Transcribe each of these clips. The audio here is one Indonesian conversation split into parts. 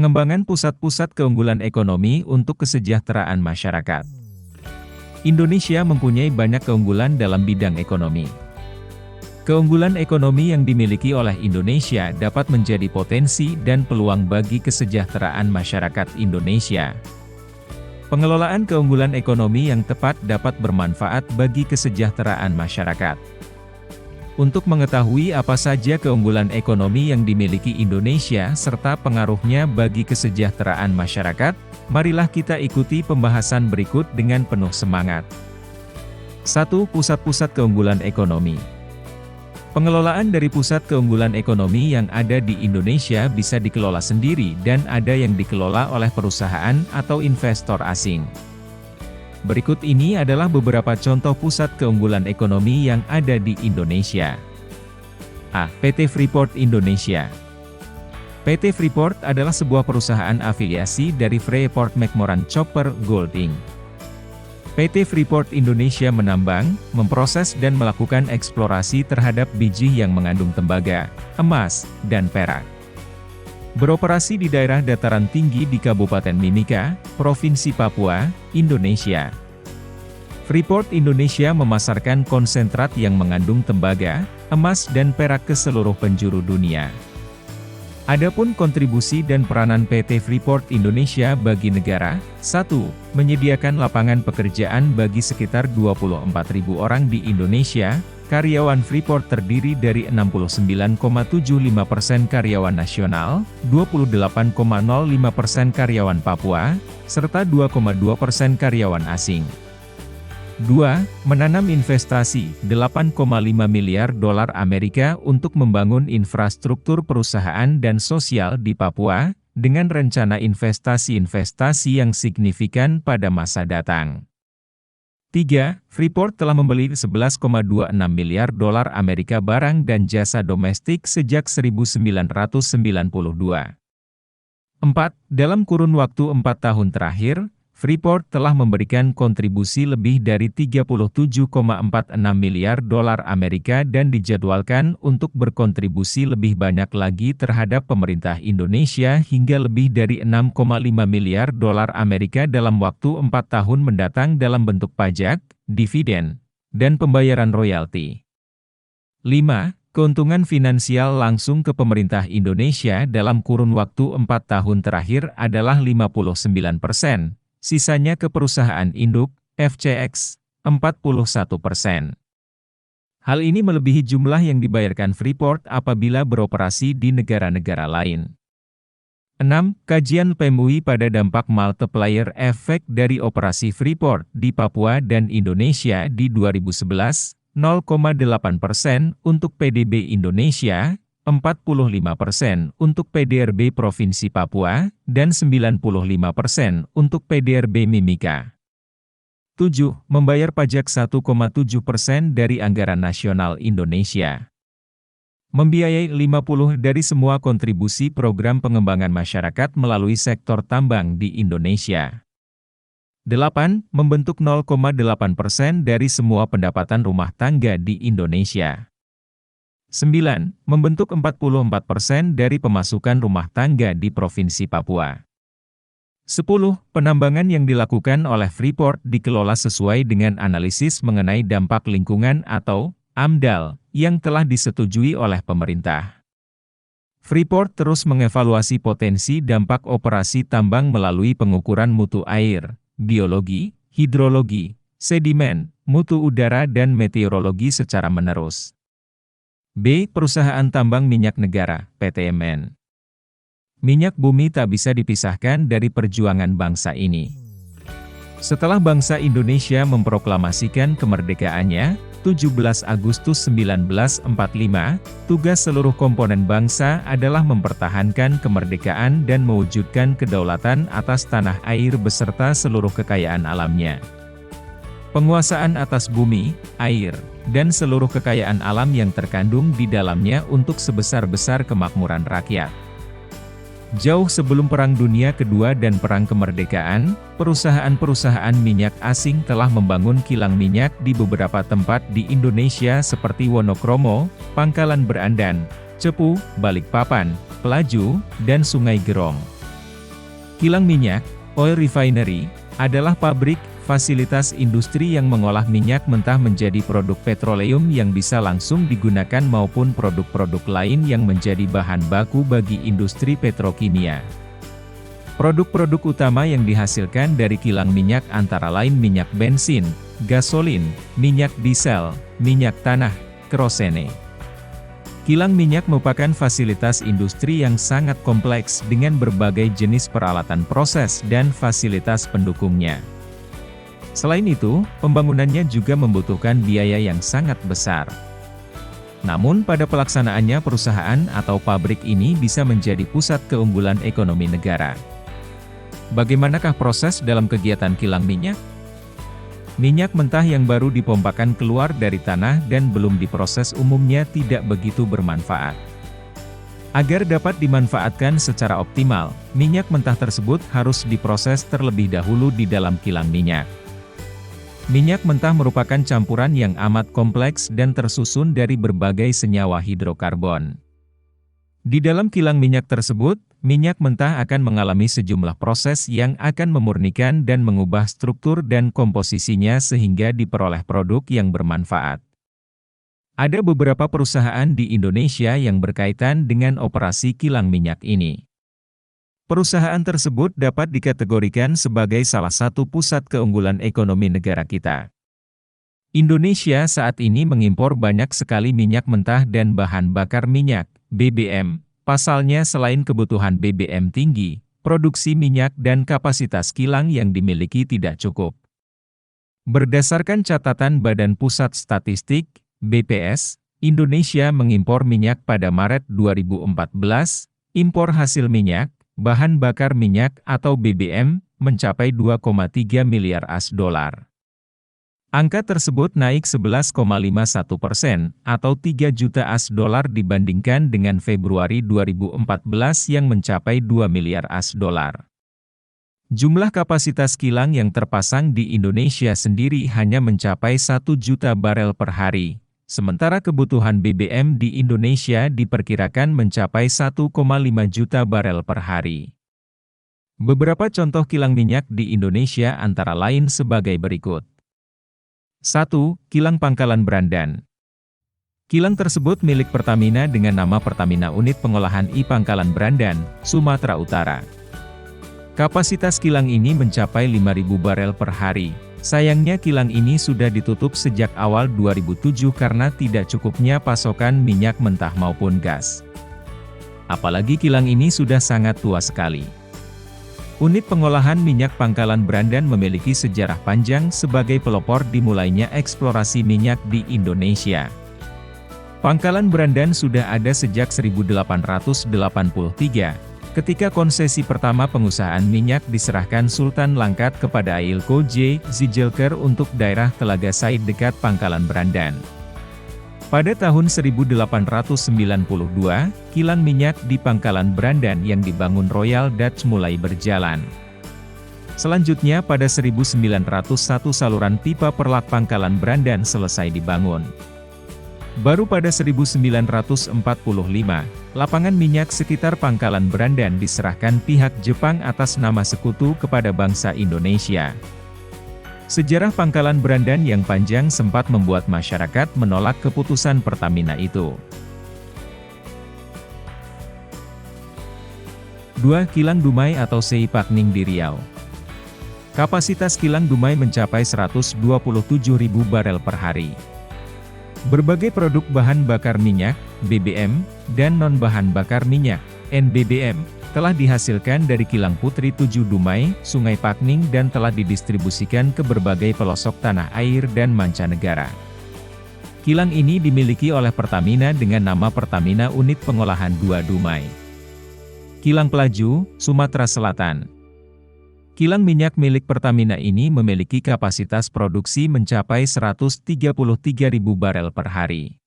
Pengembangan pusat-pusat keunggulan ekonomi untuk kesejahteraan masyarakat. Indonesia mempunyai banyak keunggulan dalam bidang ekonomi. Keunggulan ekonomi yang dimiliki oleh Indonesia dapat menjadi potensi dan peluang bagi kesejahteraan masyarakat Indonesia. Pengelolaan keunggulan ekonomi yang tepat dapat bermanfaat bagi kesejahteraan masyarakat. Untuk mengetahui apa saja keunggulan ekonomi yang dimiliki Indonesia serta pengaruhnya bagi kesejahteraan masyarakat, marilah kita ikuti pembahasan berikut dengan penuh semangat. 1. Pusat-pusat keunggulan ekonomi. Pengelolaan dari pusat keunggulan ekonomi yang ada di Indonesia bisa dikelola sendiri dan ada yang dikelola oleh perusahaan atau investor asing. Berikut ini adalah beberapa contoh pusat keunggulan ekonomi yang ada di Indonesia. A. PT Freeport Indonesia. PT Freeport adalah sebuah perusahaan afiliasi dari Freeport-McMoran Copper Gold Inc. PT Freeport Indonesia menambang, memproses dan melakukan eksplorasi terhadap biji yang mengandung tembaga, emas, dan perak. Beroperasi di daerah dataran tinggi di Kabupaten Mimika, Provinsi Papua, Indonesia. Freeport Indonesia memasarkan konsentrat yang mengandung tembaga, emas dan perak ke seluruh penjuru dunia. Adapun kontribusi dan peranan PT Freeport Indonesia bagi negara, 1. Menyediakan lapangan pekerjaan bagi sekitar 24.000 orang di Indonesia. Karyawan Freeport terdiri dari 69,75% karyawan nasional, 28,05% karyawan Papua, serta 2,2% karyawan asing. 2. Menanam investasi, 8,5 miliar dolar Amerika untuk membangun infrastruktur perusahaan dan sosial di Papua, dengan rencana investasi-investasi yang signifikan pada masa datang. 3. Freeport telah membeli 11,26 miliar dolar Amerika barang dan jasa domestik sejak 1992. 4. Dalam kurun waktu 4 tahun terakhir, Freeport telah memberikan kontribusi lebih dari 37,46 miliar dolar Amerika dan dijadwalkan untuk berkontribusi lebih banyak lagi terhadap pemerintah Indonesia hingga lebih dari 6,5 miliar dolar Amerika dalam waktu 4 tahun mendatang dalam bentuk pajak, dividen, dan pembayaran royalti. 5. Keuntungan finansial langsung ke pemerintah Indonesia dalam kurun waktu 4 tahun terakhir adalah 59%. Sisanya ke perusahaan induk, FCX, 41%. Hal ini melebihi jumlah yang dibayarkan Freeport apabila beroperasi di negara-negara lain. 6. Kajian PMUI pada dampak multiplier effect dari operasi Freeport di Papua dan Indonesia di 2011, 0,8% untuk PDB Indonesia, 45% untuk PDRB Provinsi Papua, dan 95% untuk PDRB Mimika. 7. Membayar pajak 1,7% dari anggaran nasional Indonesia. Membiayai 50% dari semua kontribusi program pengembangan masyarakat melalui sektor tambang di Indonesia. 8. Membentuk 0,8% dari semua pendapatan rumah tangga di Indonesia. 9. Membentuk 44% dari pemasukan rumah tangga di Provinsi Papua. 10. Penambangan yang dilakukan oleh Freeport dikelola sesuai dengan analisis mengenai dampak lingkungan atau AMDAL yang telah disetujui oleh pemerintah. Freeport terus mengevaluasi potensi dampak operasi tambang melalui pengukuran mutu air, biologi, hidrologi, sedimen, mutu udara dan meteorologi secara menerus. B. Perusahaan Tambang Minyak Negara, PTMN. Minyak bumi tak bisa dipisahkan dari perjuangan bangsa ini. Setelah bangsa Indonesia memproklamasikan kemerdekaannya, 17 Agustus 1945, tugas seluruh komponen bangsa adalah mempertahankan kemerdekaan dan mewujudkan kedaulatan atas tanah air beserta seluruh kekayaan alamnya. Penguasaan atas bumi, air, dan seluruh kekayaan alam yang terkandung di dalamnya untuk sebesar-besar kemakmuran rakyat. Jauh sebelum Perang Dunia Kedua dan Perang Kemerdekaan, perusahaan-perusahaan minyak asing telah membangun kilang minyak di beberapa tempat di Indonesia seperti Wonokromo, Pangkalan Berandan, Cepu, Balikpapan, Pelaju, dan Sungai Gerong. Kilang minyak, oil refinery, adalah pabrik, fasilitas industri yang mengolah minyak mentah menjadi produk petroleum yang bisa langsung digunakan maupun produk-produk lain yang menjadi bahan baku bagi industri petrokimia. Produk-produk utama yang dihasilkan dari kilang minyak antara lain minyak bensin, gasolin, minyak diesel, minyak tanah, kerosene. Kilang minyak merupakan fasilitas industri yang sangat kompleks dengan berbagai jenis peralatan proses dan fasilitas pendukungnya. Selain itu, pembangunannya juga membutuhkan biaya yang sangat besar. Namun pada pelaksanaannya perusahaan atau pabrik ini bisa menjadi pusat keunggulan ekonomi negara. Bagaimanakah proses dalam kegiatan kilang minyak? Minyak mentah yang baru dipompakan keluar dari tanah dan belum diproses umumnya tidak begitu bermanfaat. Agar dapat dimanfaatkan secara optimal, minyak mentah tersebut harus diproses terlebih dahulu di dalam kilang minyak. Minyak mentah merupakan campuran yang amat kompleks dan tersusun dari berbagai senyawa hidrokarbon. Di dalam kilang minyak tersebut, minyak mentah akan mengalami sejumlah proses yang akan memurnikan dan mengubah struktur dan komposisinya sehingga diperoleh produk yang bermanfaat. Ada beberapa perusahaan di Indonesia yang berkaitan dengan operasi kilang minyak ini. Perusahaan tersebut dapat dikategorikan sebagai salah satu pusat keunggulan ekonomi negara kita. Indonesia saat ini mengimpor banyak sekali minyak mentah dan bahan bakar minyak, BBM. Pasalnya selain kebutuhan BBM tinggi, produksi minyak dan kapasitas kilang yang dimiliki tidak cukup. Berdasarkan catatan Badan Pusat Statistik, BPS, Indonesia mengimpor minyak pada Maret 2014, impor hasil minyak, bahan bakar minyak atau BBM, mencapai 2,3 miliar US$. Angka tersebut naik 11,51% atau 3 juta US$ dibandingkan dengan Februari 2014 yang mencapai 2 miliar US$. Jumlah kapasitas kilang yang terpasang di Indonesia sendiri hanya mencapai 1 juta barel per hari, sementara kebutuhan BBM di Indonesia diperkirakan mencapai 1,5 juta barel per hari. Beberapa contoh kilang minyak di Indonesia antara lain sebagai berikut. 1. Kilang Pangkalan Brandan. Kilang tersebut milik Pertamina dengan nama Pertamina Unit Pengolahan I Pangkalan Brandan, Sumatera Utara. Kapasitas kilang ini mencapai 5.000 barel per hari. Sayangnya kilang ini sudah ditutup sejak awal 2007 karena tidak cukupnya pasokan minyak mentah maupun gas. Apalagi kilang ini sudah sangat tua sekali. Unit pengolahan minyak Pangkalan Brandan memiliki sejarah panjang sebagai pelopor dimulainya eksplorasi minyak di Indonesia. Pangkalan Brandan sudah ada sejak 1883, ketika konsesi pertama pengusahaan minyak diserahkan Sultan Langkat kepada Ailko J. Zijelker untuk daerah Telaga Said dekat Pangkalan Brandan. Pada tahun 1892, kilang minyak di Pangkalan Brandan yang dibangun Royal Dutch mulai berjalan. Selanjutnya pada 1901 saluran pipa perlak Pangkalan Brandan selesai dibangun. Baru pada 1945, lapangan minyak sekitar Pangkalan Brandan diserahkan pihak Jepang atas nama sekutu kepada bangsa Indonesia. Sejarah Pangkalan Brandan yang panjang sempat membuat masyarakat menolak keputusan Pertamina itu. 2. Kilang Dumai atau Seipakning di Riau. Kapasitas kilang Dumai mencapai 127.000 barel per hari. Berbagai produk bahan bakar minyak, BBM, dan non-bahan bakar minyak, NBBM, telah dihasilkan dari Kilang Putri 7 Dumai, Sungai Pakning dan telah didistribusikan ke berbagai pelosok tanah air dan mancanegara. Kilang ini dimiliki oleh Pertamina dengan nama Pertamina Unit Pengolahan 2 Dumai. Kilang Pelaju, Sumatera Selatan. Kilang minyak milik Pertamina ini memiliki kapasitas produksi mencapai 133.000 barel per hari.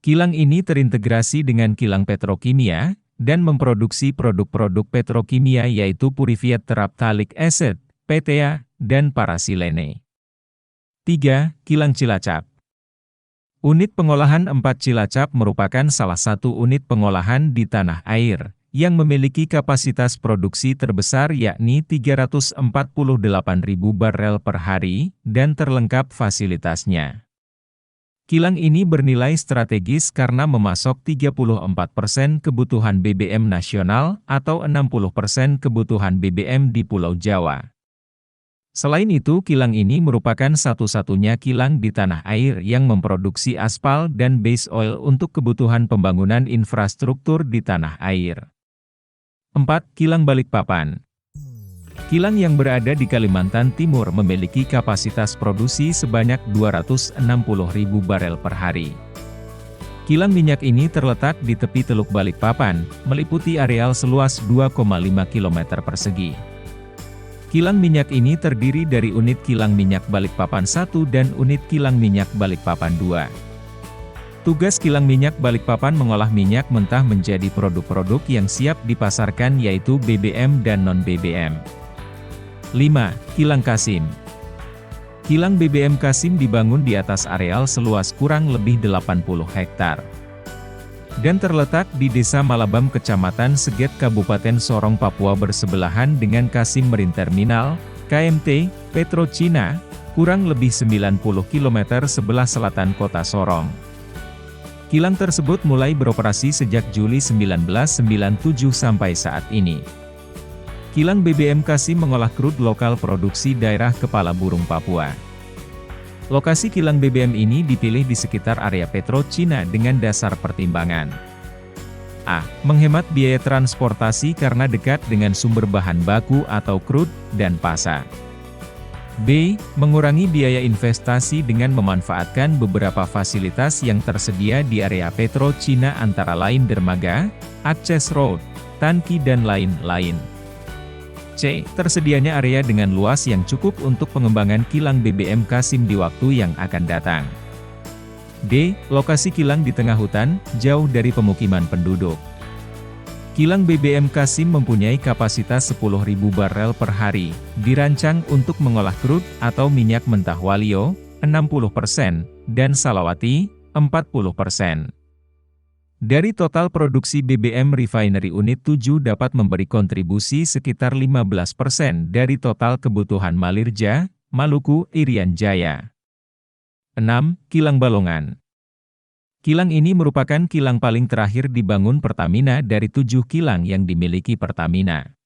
Kilang ini terintegrasi dengan kilang petrokimia, dan memproduksi produk-produk petrokimia yaitu Purified Terephthalic Acid, PTA, dan parasilene. 3. Kilang Cilacap. Unit Pengolahan 4 Cilacap merupakan salah satu unit pengolahan di tanah air, yang memiliki kapasitas produksi terbesar yakni 348.000 barel per hari, dan terlengkap fasilitasnya. Kilang ini bernilai strategis karena memasok 34% kebutuhan BBM nasional atau 60% kebutuhan BBM di Pulau Jawa. Selain itu, kilang ini merupakan satu-satunya kilang di tanah air yang memproduksi aspal dan base oil untuk kebutuhan pembangunan infrastruktur di tanah air. 4. Kilang Balikpapan. Kilang yang berada di Kalimantan Timur memiliki kapasitas produksi sebanyak 260.000 barel per hari. Kilang minyak ini terletak di tepi Teluk Balikpapan, meliputi areal seluas 2,5 km persegi. Kilang minyak ini terdiri dari unit Kilang Minyak Balikpapan 1 dan unit Kilang Minyak Balikpapan 2. Tugas Kilang Minyak Balikpapan mengolah minyak mentah menjadi produk-produk yang siap dipasarkan yaitu BBM dan non-BBM. 5. Kilang Kasim. Kilang BBM Kasim dibangun di atas areal seluas kurang lebih 80 hektar. Dan terletak di Desa Malabam Kecamatan Seget Kabupaten Sorong Papua bersebelahan dengan Kasim Marine Terminal, KMT, PetroChina, kurang lebih 90 km sebelah selatan kota Sorong. Kilang tersebut mulai beroperasi sejak Juli 1997 sampai saat ini. Kilang BBM Kasim mengolah crude lokal produksi daerah Kepala Burung Papua. Lokasi kilang BBM ini dipilih di sekitar area PetroChina dengan dasar pertimbangan A. Menghemat biaya transportasi karena dekat dengan sumber bahan baku atau crude dan pasar. B. Mengurangi biaya investasi dengan memanfaatkan beberapa fasilitas yang tersedia di area PetroChina antara lain dermaga, akses road, tangki dan lain-lain. C. Tersedianya area dengan luas yang cukup untuk pengembangan kilang BBM Kasim di waktu yang akan datang. D. Lokasi kilang di tengah hutan, jauh dari pemukiman penduduk. Kilang BBM Kasim mempunyai kapasitas 10.000 barel per hari, dirancang untuk mengolah crude atau minyak mentah Walio, 60%, dan Salawati, 40%. Dari total produksi BBM Refinery Unit 7 dapat memberi kontribusi sekitar 15% dari total kebutuhan Malirja, Maluku, Irian Jaya. 6. Kilang Balongan. Kilang ini merupakan kilang paling terakhir dibangun Pertamina dari 7 kilang yang dimiliki Pertamina.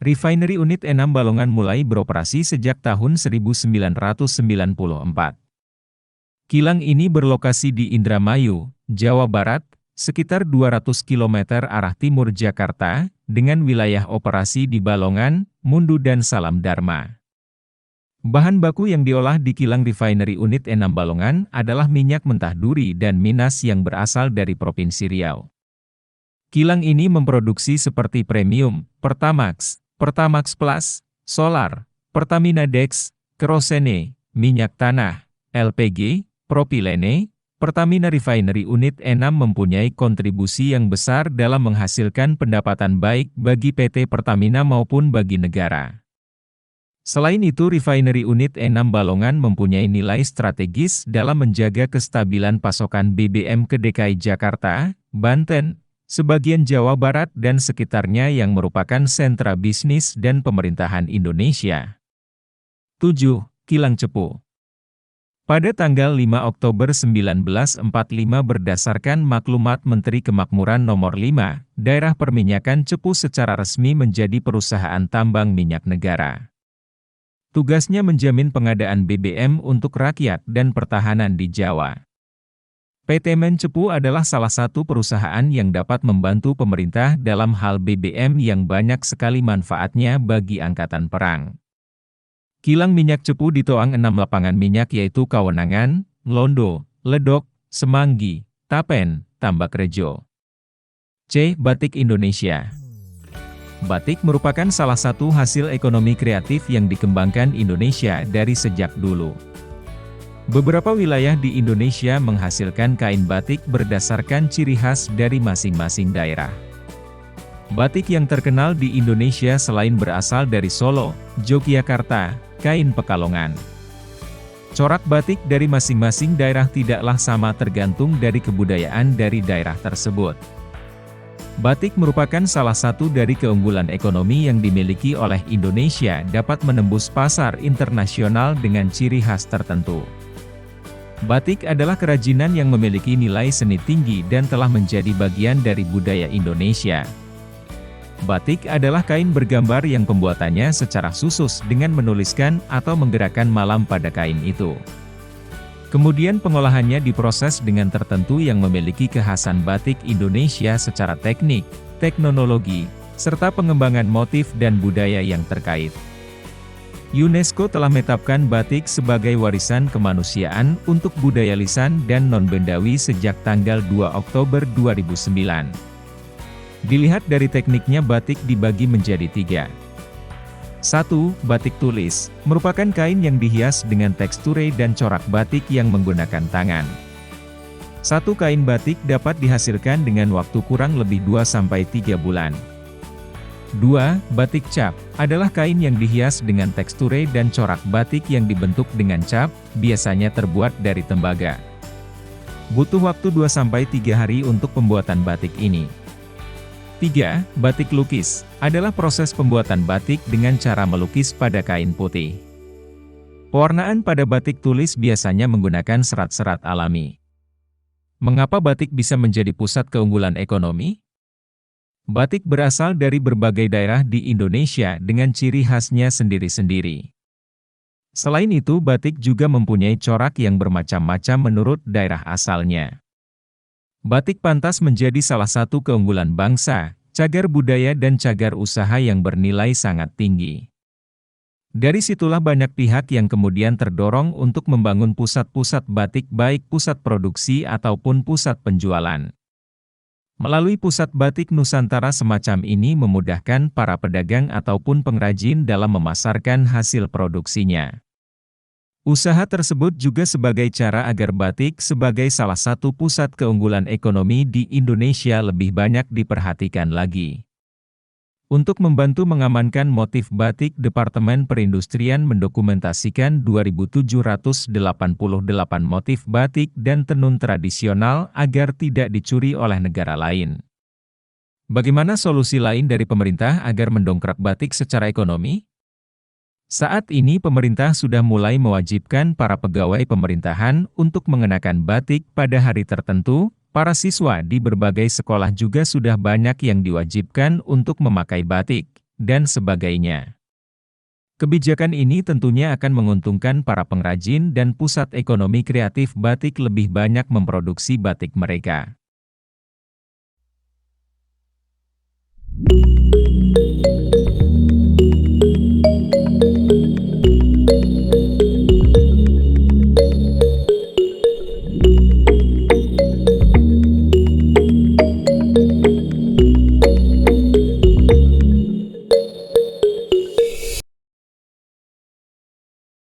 Refinery Unit 6 Balongan mulai beroperasi sejak tahun 1994. Kilang ini berlokasi di Indramayu, Jawa Barat, sekitar 200 km arah timur Jakarta, dengan wilayah operasi di Balongan, Mundu dan Salam Dharma. Bahan baku yang diolah di kilang Refinery Unit 6 Balongan adalah minyak mentah duri dan minas yang berasal dari Provinsi Riau. Kilang ini memproduksi seperti Premium, Pertamax, Pertamax Plus, Solar, Pertamina Dex, Kerosene, minyak tanah, LPG, propilene. Pertamina Refinery Unit 6 mempunyai kontribusi yang besar dalam menghasilkan pendapatan baik bagi PT Pertamina maupun bagi negara. Selain itu, Refinery Unit 6 Balongan mempunyai nilai strategis dalam menjaga kestabilan pasokan BBM ke DKI Jakarta, Banten, sebagian Jawa Barat dan sekitarnya yang merupakan sentra bisnis dan pemerintahan Indonesia. 7. Kilang Cepu. Pada tanggal 5 Oktober 1945 berdasarkan Maklumat Menteri Kemakmuran Nomor 5, Daerah Perminyakan Cepu secara resmi menjadi perusahaan tambang minyak negara. Tugasnya menjamin pengadaan BBM untuk rakyat dan pertahanan di Jawa. PT Men Cepu adalah salah satu perusahaan yang dapat membantu pemerintah dalam hal BBM yang banyak sekali manfaatnya bagi Angkatan Perang. Kilang minyak Cepu ditoang 6 lapangan minyak yaitu Kawenangan, Londo, Ledok, Semanggi, Tapen, Tambakrejo. C. Batik Indonesia. Batik merupakan salah satu hasil ekonomi kreatif yang dikembangkan Indonesia dari sejak dulu. Beberapa wilayah di Indonesia menghasilkan kain batik berdasarkan ciri khas dari masing-masing daerah. Batik yang terkenal di Indonesia selain berasal dari Solo, Yogyakarta, kain Pekalongan. Corak batik dari masing-masing daerah tidaklah sama tergantung dari kebudayaan dari daerah tersebut. Batik merupakan salah satu dari keunggulan ekonomi yang dimiliki oleh Indonesia dapat menembus pasar internasional dengan ciri khas tertentu. Batik adalah kerajinan yang memiliki nilai seni tinggi dan telah menjadi bagian dari budaya Indonesia. Batik adalah kain bergambar yang pembuatannya secara khusus dengan menuliskan atau menggerakkan malam pada kain itu. Kemudian pengolahannya diproses dengan tertentu yang memiliki kekhasan batik Indonesia secara teknik, teknologi, serta pengembangan motif dan budaya yang terkait. UNESCO telah menetapkan batik sebagai warisan kemanusiaan untuk budaya lisan dan non-bendawi sejak tanggal 2 Oktober 2009. Dilihat dari tekniknya, batik dibagi menjadi 3. 1. Batik tulis, merupakan kain yang dihias dengan teksture dan corak batik yang menggunakan tangan. Satu kain batik dapat dihasilkan dengan waktu kurang lebih 2-3 bulan. 2. Batik cap, adalah kain yang dihias dengan teksture dan corak batik yang dibentuk dengan cap, biasanya terbuat dari tembaga. Butuh waktu 2-3 hari untuk pembuatan batik ini. 3. Batik lukis, adalah proses pembuatan batik dengan cara melukis pada kain putih. Pewarnaan pada batik tulis biasanya menggunakan serat-serat alami. Mengapa batik bisa menjadi pusat keunggulan ekonomi? Batik berasal dari berbagai daerah di Indonesia dengan ciri khasnya sendiri-sendiri. Selain itu, batik juga mempunyai corak yang bermacam-macam menurut daerah asalnya. Batik pantas menjadi salah satu keunggulan bangsa, cagar budaya dan cagar usaha yang bernilai sangat tinggi. Dari situlah banyak pihak yang kemudian terdorong untuk membangun pusat-pusat batik, baik pusat produksi ataupun pusat penjualan. Melalui pusat batik Nusantara semacam ini memudahkan para pedagang ataupun pengrajin dalam memasarkan hasil produksinya. Usaha tersebut juga sebagai cara agar batik sebagai salah satu pusat keunggulan ekonomi di Indonesia lebih banyak diperhatikan lagi. Untuk membantu mengamankan motif batik, Departemen Perindustrian mendokumentasikan 2.788 motif batik dan tenun tradisional agar tidak dicuri oleh negara lain. Bagaimana solusi lain dari pemerintah agar mendongkrak batik secara ekonomi? Saat ini pemerintah sudah mulai mewajibkan para pegawai pemerintahan untuk mengenakan batik pada hari tertentu. Para siswa di berbagai sekolah juga sudah banyak yang diwajibkan untuk memakai batik, dan sebagainya. Kebijakan ini tentunya akan menguntungkan para pengrajin dan pusat ekonomi kreatif batik lebih banyak memproduksi batik mereka.